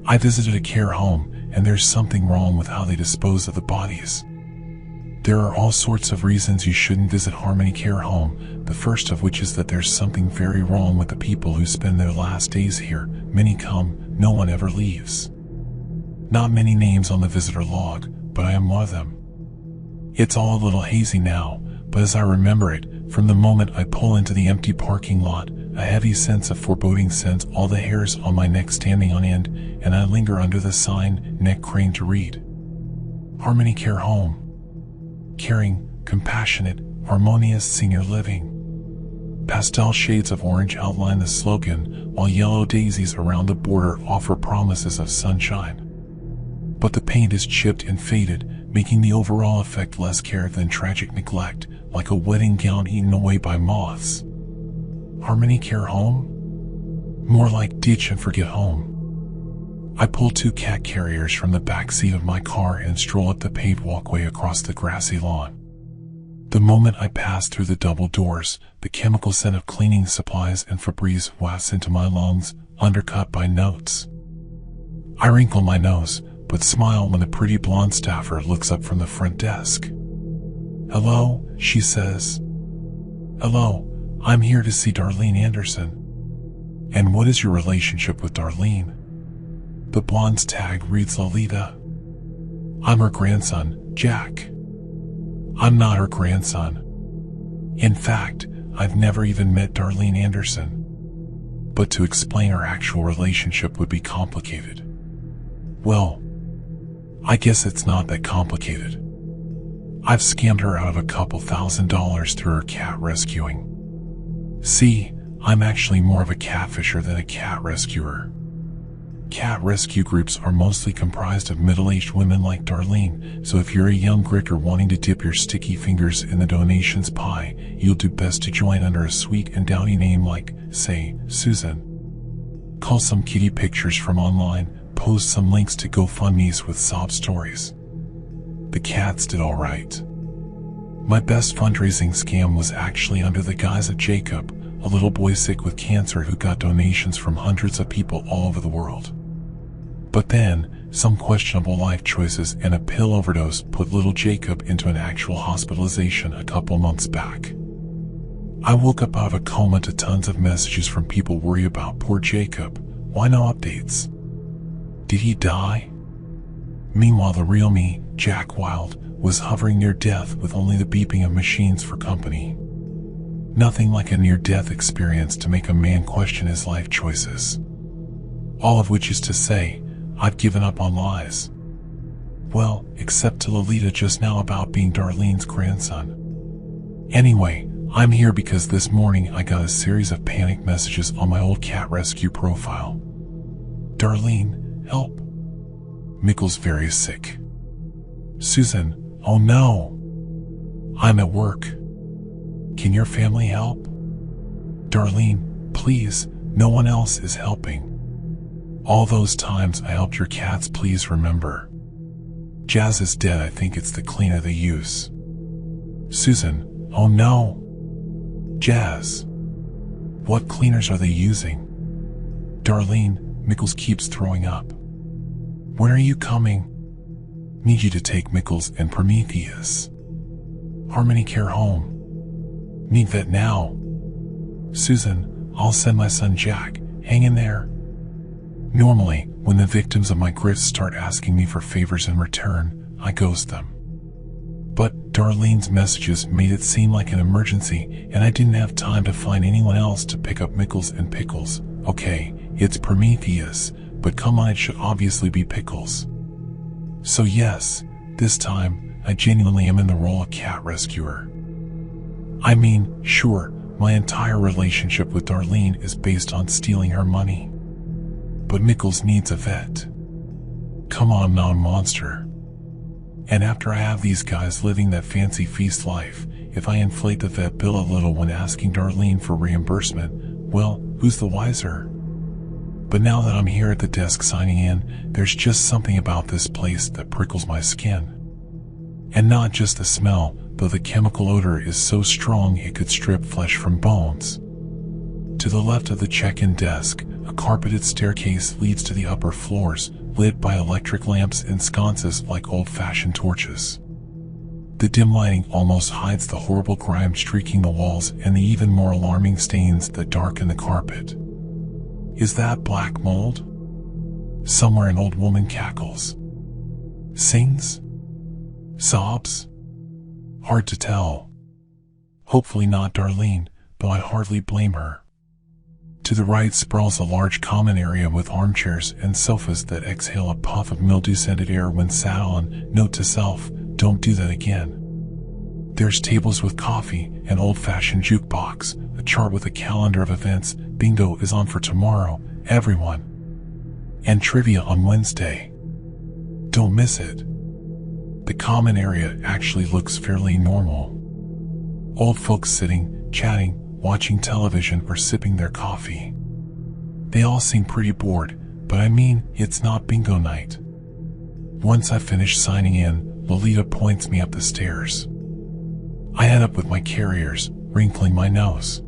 I visited a care home, and there's something wrong with how they dispose of the bodies. There are all sorts of reasons you shouldn't visit Harmony Care Home, the first of which is that there's something very wrong with the people who spend their last days here. Many come, no one ever leaves. Not many names on the visitor log, but I am one of them. It's all a little hazy now, but as I remember it, from the moment I pull into the empty parking lot, a heavy sense of foreboding sends all the hairs on my neck standing on end, and I linger under the sign, neck craned to read. Harmony Care Home. Caring, compassionate, harmonious senior living. Pastel shades of orange outline the slogan, while yellow daisies around the border offer promises of sunshine. But the paint is chipped and faded, making the overall effect less care than tragic neglect, like a wedding gown eaten away by moths. Harmony Care Home? More like ditch and forget home. I pull 2 cat carriers from the back seat of my car and stroll up the paved walkway across the grassy lawn. The moment I pass through the double doors, the chemical scent of cleaning supplies and Febreze wafts into my lungs, undercut by notes. I wrinkle my nose, but smile when the pretty blonde staffer looks up from the front desk. "Hello," she says. "Hello, I'm here to see Darlene Anderson." "And what is your relationship with Darlene?" The blonde's tag reads Lolita. "I'm her grandson, Jack." "I'm not her grandson. In fact, I've never even met Darlene Anderson. But to explain our actual relationship would be complicated." "Well, I guess it's not that complicated. I've scammed her out of a couple $1,000s through her cat rescuing. See, I'm actually more of a catfisher than a cat rescuer. Cat rescue groups are mostly comprised of middle-aged women like Darlene, so if you're a young gricker wanting to dip your sticky fingers in the donations pie, you'll do best to join under a sweet and dowdy name like, say, Susan. Cull some kitty pictures from online, post some links to GoFundMes with sob stories. The cats did alright. My best fundraising scam was actually under the guise of Jacob, a little boy sick with cancer who got donations from hundreds of people all over the world. But then, some questionable life choices and a pill overdose put little Jacob into an actual hospitalization a couple months back. I woke up out of a coma to tons of messages from people worried about poor Jacob. Why no updates? Did he die? Meanwhile, the real me, Jack Wild, was hovering near death with only the beeping of machines for company. Nothing like a near-death experience to make a man question his life choices. All of which is to say, I've given up on lies. Well, except to Lolita just now about being Darlene's grandson. Anyway, I'm here because this morning I got a series of panic messages on my old cat rescue profile. "Darlene, help. Mickle's very sick." "Susan, oh no. I'm at work. Can your family help? Darlene, please, no one else is helping. All those times I helped your cats, please remember. Jazz is dead, I think it's the cleaner they use." "Susan, oh no. Jazz. What cleaners are they using?" "Darlene, Mickles keeps throwing up." "When are you coming? Need you to take Mickles and Prometheus. Harmony Care Home. Need vet now." "Susan, I'll send my son Jack, hang in there." Normally, when the victims of my grifts start asking me for favors in return, I ghost them. But Darlene's messages made it seem like an emergency, and I didn't have time to find anyone else to pick up Mickles and Pickles. Okay, it's Prometheus, but come on, it should obviously be Pickles. So yes, this time, I genuinely am in the role of cat rescuer. I mean, sure, my entire relationship with Darlene is based on stealing her money. But Mickles needs a vet. Come on now, monster. And after I have these guys living that fancy feast life, if I inflate the vet bill a little when asking Darlene for reimbursement, well, who's the wiser? But now that I'm here at the desk signing in, there's just something about this place that prickles my skin. And not just the smell, though the chemical odor is so strong it could strip flesh from bones. To the left of the check-in desk, a carpeted staircase leads to the upper floors, lit by electric lamps and sconces like old-fashioned torches. The dim lighting almost hides the horrible grime streaking the walls and the even more alarming stains that darken the carpet. Is that black mold? Somewhere an old woman cackles. Sings? Sobs? Hard to tell. Hopefully not Darlene, but I hardly blame her. To the right sprawls a large common area with armchairs and sofas that exhale a puff of mildew-scented air when sat on. Note to self, don't do that again. There's tables with coffee, an old-fashioned jukebox, a chart with a calendar of events. Bingo is on for tomorrow, everyone. And trivia on Wednesday. Don't miss it. The common area actually looks fairly normal. Old folks sitting, chatting, watching television or sipping their coffee. They all seem pretty bored, but I mean, it's not bingo night. Once I finish signing in, Lolita points me up the stairs. I head up with my carriers, wrinkling my nose.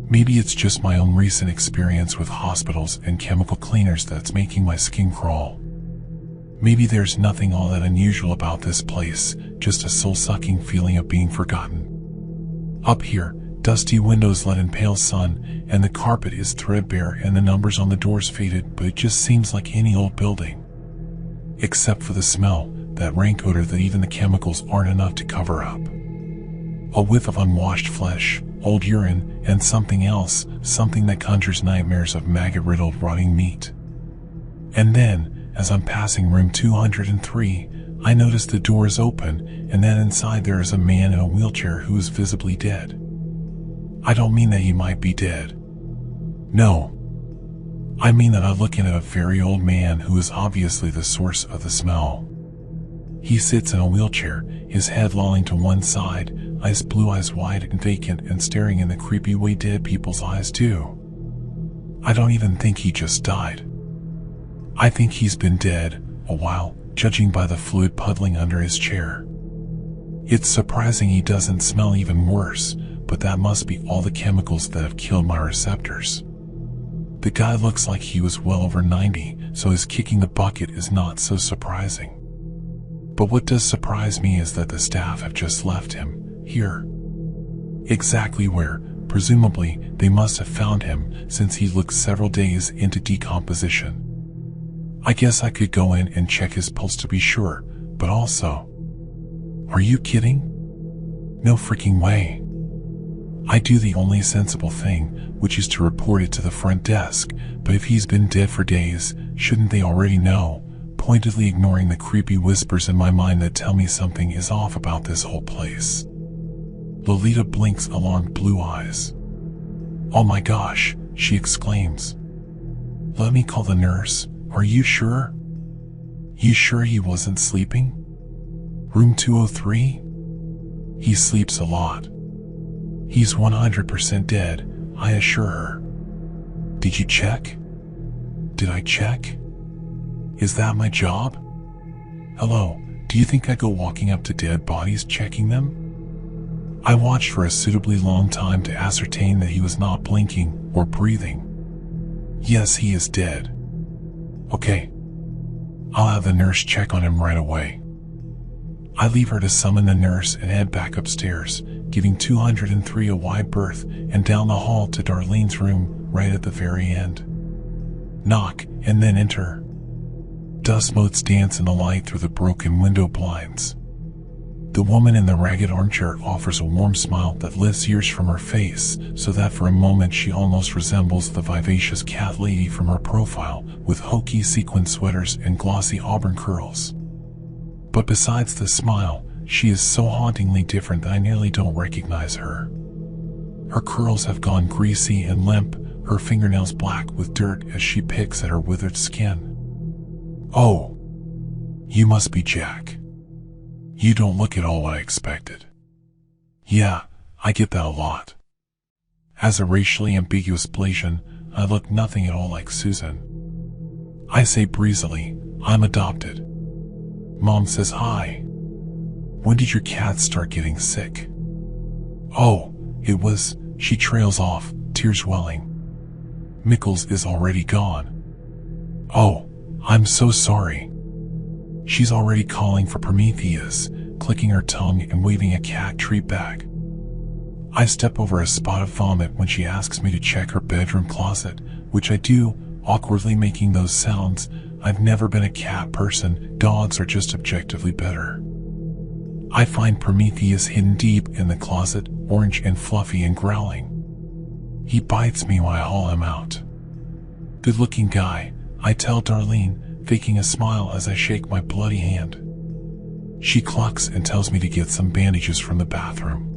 Maybe it's just my own recent experience with hospitals and chemical cleaners that's making my skin crawl. Maybe there's nothing all that unusual about this place, just a soul-sucking feeling of being forgotten. Up here, dusty windows let in pale sun, and the carpet is threadbare and the numbers on the doors faded, but it just seems like any old building. Except for the smell, that rank odor that even the chemicals aren't enough to cover up. A whiff of unwashed flesh, old urine, and something else, something that conjures nightmares of maggot-riddled rotting meat. And then, as I'm passing room 203, I notice the door is open, and that inside there is a man in a wheelchair who is visibly dead. I don't mean that he might be dead. No. I mean that I'm looking at a very old man who is obviously the source of the smell. He sits in a wheelchair, his head lolling to one side, blue eyes wide and vacant and staring in the creepy way dead people's eyes do. I don't even think he just died. I think he's been dead a while, judging by the fluid puddling under his chair. It's surprising he doesn't smell even worse, but that must be all the chemicals that have killed my receptors. The guy looks like he was well over 90, so his kicking the bucket is not so surprising. But what does surprise me is that the staff have just left him, here. Exactly where, presumably, they must have found him, since he looks several days into decomposition. I guess I could go in and check his pulse to be sure, but also... Are you kidding? No freaking way. I do the only sensible thing, which is to report it to the front desk, but if he's been dead for days, shouldn't they already know? Pointedly ignoring the creepy whispers in my mind that tell me something is off about this whole place. Lolita blinks alarmed blue eyes. Oh my gosh, she exclaims. Let me call the nurse. Are you sure? You sure he wasn't sleeping? Room 203? He sleeps a lot. He's 100% dead, I assure her. Did you check? Did I check? Is that my job? Hello, do you think I go walking up to dead bodies checking them? I watched for a suitably long time to ascertain that he was not blinking or breathing. Yes, he is dead. Okay. I'll have the nurse check on him right away. I leave her to summon the nurse and head back upstairs, giving 203 a wide berth and down the hall to Darlene's room right at the very end. Knock, and then enter. Dust motes dance in the light through the broken window blinds. The woman in the ragged armchair offers a warm smile that lifts years from her face, so that for a moment she almost resembles the vivacious cat lady from her profile, with hokey sequin sweaters and glossy auburn curls. But besides the smile, she is so hauntingly different that I nearly don't recognize her. Her curls have gone greasy and limp, her fingernails black with dirt as she picks at her withered skin. Oh, you must be Jack. You don't look at all what I expected. Yeah, I get that a lot. As a racially ambiguous Blasian, I look nothing at all like Susan. I say breezily, I'm adopted. Mom says hi. When did your cat start getting sick? Oh, it was, she trails off, tears welling. Mickles is already gone. Oh, I'm so sorry. She's already calling for Prometheus, clicking her tongue and waving a cat treat back. I step over a spot of vomit when she asks me to check her bedroom closet, which I do, awkwardly making those sounds. I've never been a cat person, dogs are just objectively better. I find Prometheus hidden deep in the closet, orange and fluffy and growling. He bites me while I haul him out. Good-looking guy, I tell Darlene, faking a smile as I shake my bloody hand. She clucks and tells me to get some bandages from the bathroom.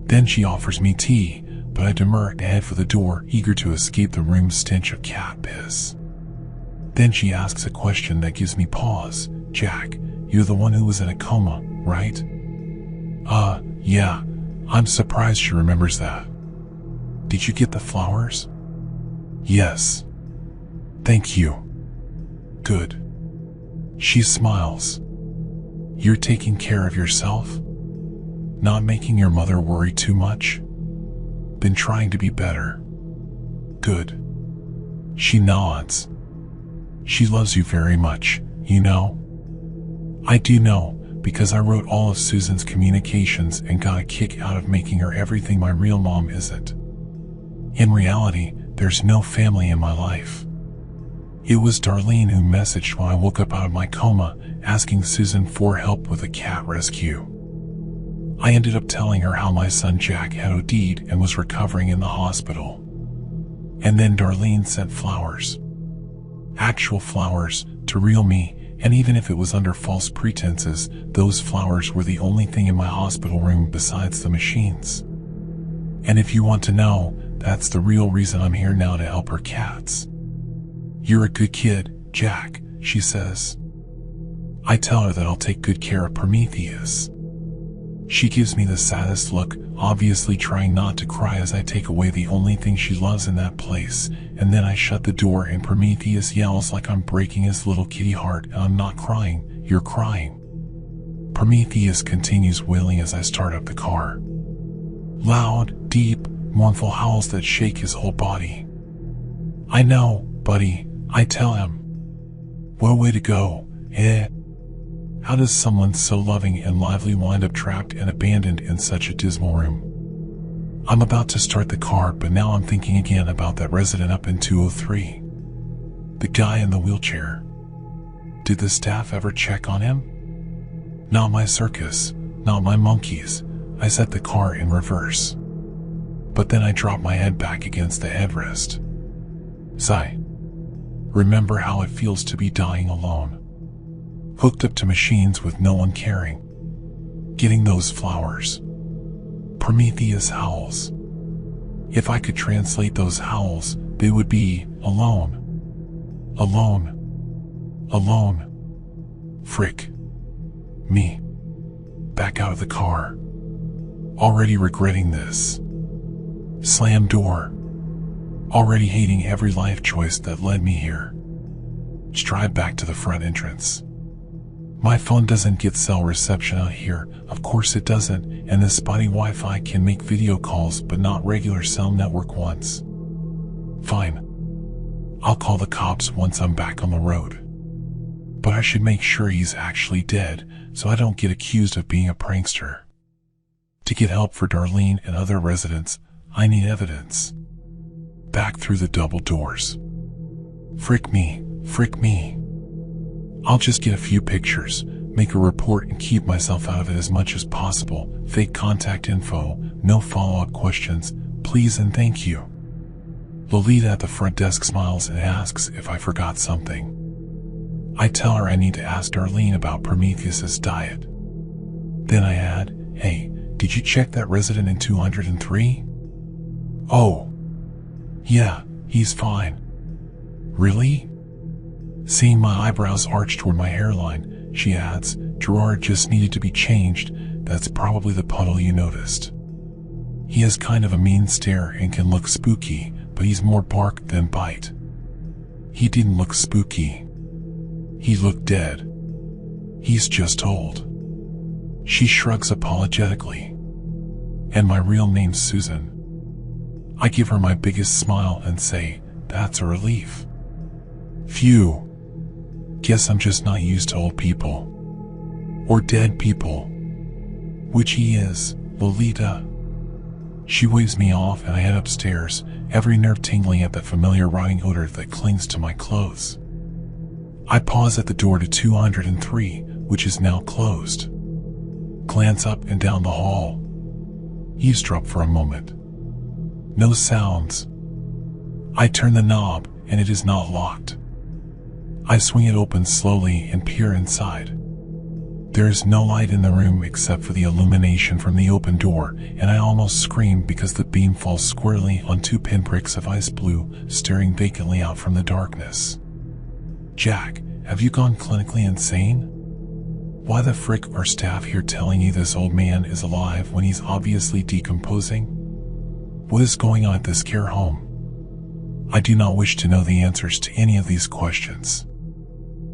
Then she offers me tea, but I demur and head for the door, eager to escape the room's stench of cat piss. Then she asks a question that gives me pause. Jack, you're the one who was in a coma, right? Yeah. I'm surprised she remembers that. Did you get the flowers? Yes. Thank you. Good. She smiles. You're taking care of yourself? Not making your mother worry too much? Been trying to be better. Good. She nods. She loves you very much, you know? I do know, because I wrote all of Susan's communications and got a kick out of making her everything my real mom isn't. In reality, there's no family in my life. It was Darlene who messaged when I woke up out of my coma, asking Susan for help with a cat rescue. I ended up telling her how my son Jack had OD'd and was recovering in the hospital. And then Darlene sent flowers. Actual flowers, to real me, and even if it was under false pretenses, those flowers were the only thing in my hospital room besides the machines. And if you want to know, that's the real reason I'm here now, to help her cats. You're a good kid, Jack, she says. I tell her that I'll take good care of Prometheus. She gives me the saddest look, obviously trying not to cry as I take away the only thing she loves in that place, and then I shut the door and Prometheus yells like I'm breaking his little kitty heart, and I'm not crying, you're crying. Prometheus continues wailing as I start up the car. Loud, deep, mournful howls that shake his whole body. I know, buddy, I tell him. What a way to go, eh? How does someone so loving and lively wind up trapped and abandoned in such a dismal room? I'm about to start the car, but now I'm thinking again about that resident up in 203. The guy in the wheelchair. Did the staff ever check on him? Not my circus, not my monkeys. I set the car in reverse. But then I drop my head back against the headrest. Sigh. Remember how it feels to be dying alone. Hooked up to machines with no one caring. Getting those flowers. Prometheus howls. If I could translate those howls, they would be alone. Alone. Alone. Frick. Me. Back out of the car. Already regretting this. Slam door. Already hating every life choice that led me here. Stride back to the front entrance. My phone doesn't get cell reception out here, of course it doesn't, and the spotty Wi-Fi can make video calls but not regular cell network ones. Fine. I'll call the cops once I'm back on the road. But I should make sure he's actually dead, so I don't get accused of being a prankster. To get help for Darlene and other residents, I need evidence. Back through the double doors. Frick me, frick me. I'll just get a few pictures, make a report and keep myself out of it as much as possible. Fake contact info, no follow-up questions, please and thank you. Lolita at the front desk smiles and asks if I forgot something. I tell her I need to ask Darlene about Prometheus's diet. Then I add, hey, did you check that resident in 203? Oh. Yeah, he's fine. Really? Seeing my eyebrows arch toward my hairline, she adds, Gerard just needed to be changed, that's probably the puddle you noticed. He has kind of a mean stare and can look spooky, but he's more bark than bite. He didn't look spooky. He looked dead. He's just old. She shrugs apologetically. And my real name's Susan. I give her my biggest smile and say, That's a relief. Phew. Guess I'm just not used to old people. Or dead people. Which he is, Lolita. She waves me off and I head upstairs, every nerve tingling at that familiar rotting odor that clings to my clothes. I pause at the door to 203, which is now closed. Glance up and down the hall. Eavesdrop for a moment. No sounds. I turn the knob and it is not locked. I swing it open slowly and peer inside. There is no light in the room except for the illumination from the open door, and I almost scream because the beam falls squarely on 2 pinpricks of ice blue staring vacantly out from the darkness. Jack, have you gone clinically insane? Why the frick are staff here telling you this old man is alive when he's obviously decomposing? What is going on at this care home? I do not wish to know the answers to any of these questions.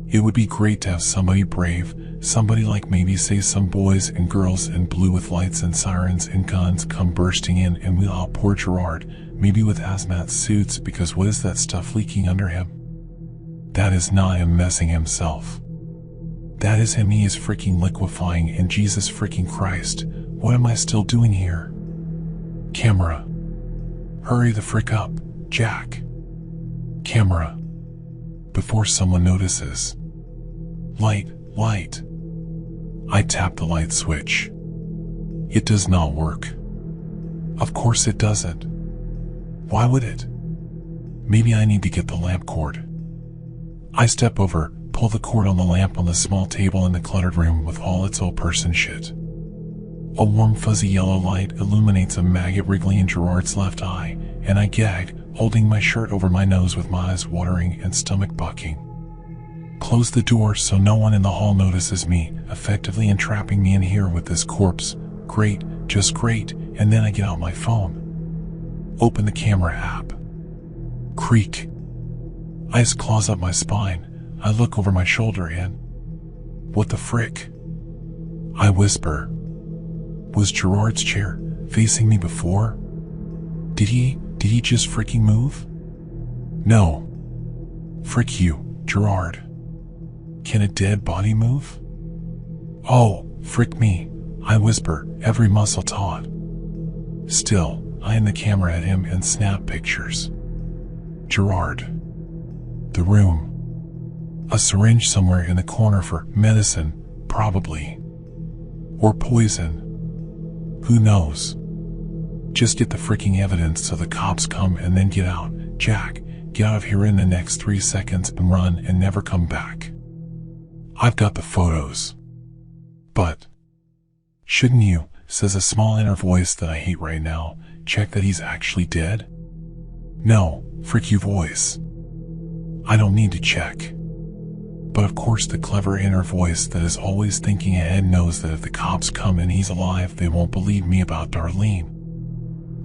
It would be great to have somebody brave, somebody like maybe say some boys and girls in blue with lights and sirens and guns come bursting in and wheel out poor Gerard, maybe with hazmat suits, because what is that stuff leaking under him? That is not him messing himself. That is him, he is freaking liquefying, and Jesus freaking Christ, what am I still doing here? Camera. Hurry the frick up, Jack. Camera. Before someone notices. Light, light. I tap the light switch. It does not work. Of course it doesn't. Why would it? Maybe I need to get the lamp cord. I step over, pull the cord on the lamp on the small table in the cluttered room with all its old person shit. A warm fuzzy yellow light illuminates a maggot wriggling in Gerard's left eye, and I gag, holding my shirt over my nose with my eyes watering and stomach bucking. Close the door so no one in the hall notices me, effectively entrapping me in here with this corpse. Great, just great, and then I get out my phone. Open the camera app. Creak. Ice claws up my spine. I look over my shoulder and... What the frick? I whisper. Was Gerard's chair facing me before? Did he just freaking move? No. Frick you, Gerard. Can a dead body move? Oh, frick me, I whisper, every muscle taut. Still, I aim the camera at him and snap pictures. Gerard. The room. A syringe somewhere in the corner for medicine, probably. Or poison. Who knows? Just get the freaking evidence so the cops come and then get out. Jack, get out of here in the next 3 seconds and run and never come back. I've got the photos. But shouldn't you, says a small inner voice that I hate right now, check that he's actually dead? No, frick you voice. I don't need to check. But of course the clever inner voice that is always thinking ahead knows that if the cops come and he's alive, they won't believe me about Darlene.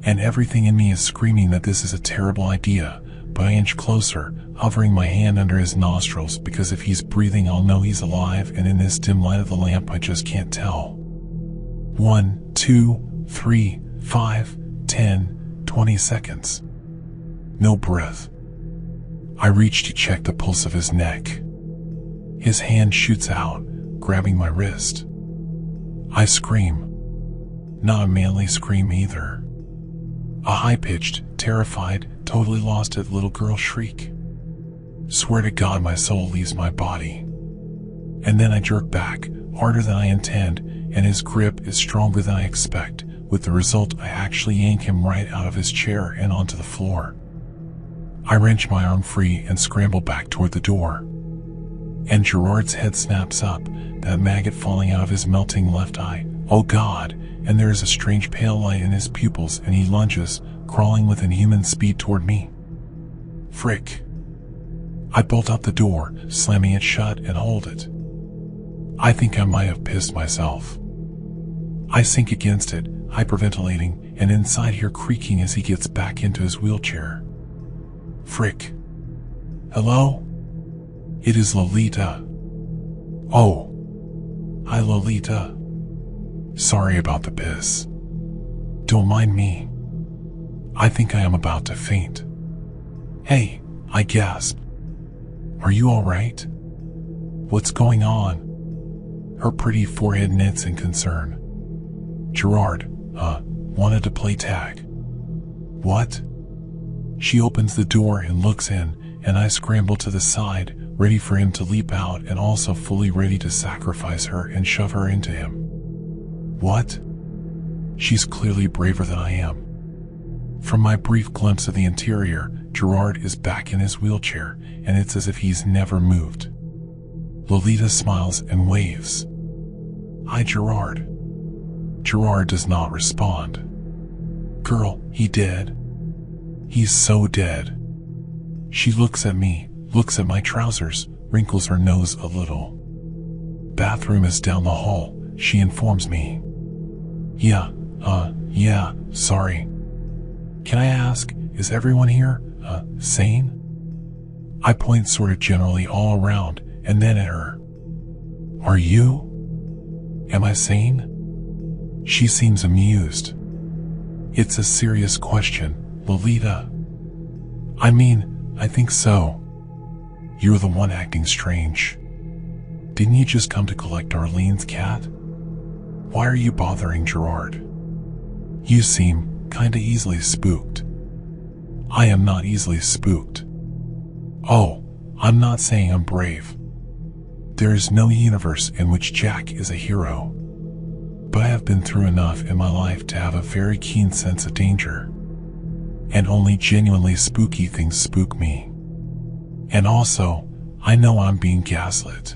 And everything in me is screaming that this is a terrible idea, but I inch closer, hovering my hand under his nostrils, because if he's breathing I'll know he's alive, and in this dim light of the lamp I just can't tell. 1, 2, 3, 5, 10, 20 seconds. No breath. I reach to check the pulse of his neck. His hand shoots out, grabbing my wrist. I scream. Not a manly scream either. A high-pitched, terrified, totally lost it little girl shriek. Swear to God my soul leaves my body. And then I jerk back, harder than I intend, and his grip is stronger than I expect, with the result I actually yank him right out of his chair and onto the floor. I wrench my arm free and scramble back toward the door. And Gerard's head snaps up, that maggot falling out of his melting left eye. Oh God, and there is a strange pale light in his pupils, and he lunges, crawling with inhuman speed toward me. Frick. I bolt out the door, slamming it shut and hold it. I think I might have pissed myself. I sink against it, hyperventilating, and inside hear creaking as he gets back into his wheelchair. Frick. Hello? It is Lolita. Oh. Hi, Lolita. Sorry about the piss. Don't mind me. I think I am about to faint. Hey, I gasp. Are you all right? What's going on? Her pretty forehead knits in concern. Gerard, wanted to play tag. What? She opens the door and looks in, and I scramble to the side, ready for him to leap out and also fully ready to sacrifice her and shove her into him. What? She's clearly braver than I am. From my brief glimpse of the interior, Gerard is back in his wheelchair, and it's as if he's never moved. Lolita smiles and waves. Hi, Gerard. Gerard does not respond. Girl, he dead? He's so dead. She looks at me, looks at my trousers, wrinkles her nose a little. Bathroom is down the hall, she informs me. Yeah, sorry. Can I ask, is everyone here, sane? I point sort of generally all around, and then at her. Are you? Am I sane? She seems amused. It's a serious question, Lolita. I mean, I think so. You're the one acting strange. Didn't you just come to collect Arlene's cat? Why are you bothering Gerard? You seem kinda easily spooked. I am not easily spooked. Oh, I'm not saying I'm brave. There is no universe in which Jack is a hero. But I have been through enough in my life to have a very keen sense of danger. And only genuinely spooky things spook me. And also, I know I'm being gaslit.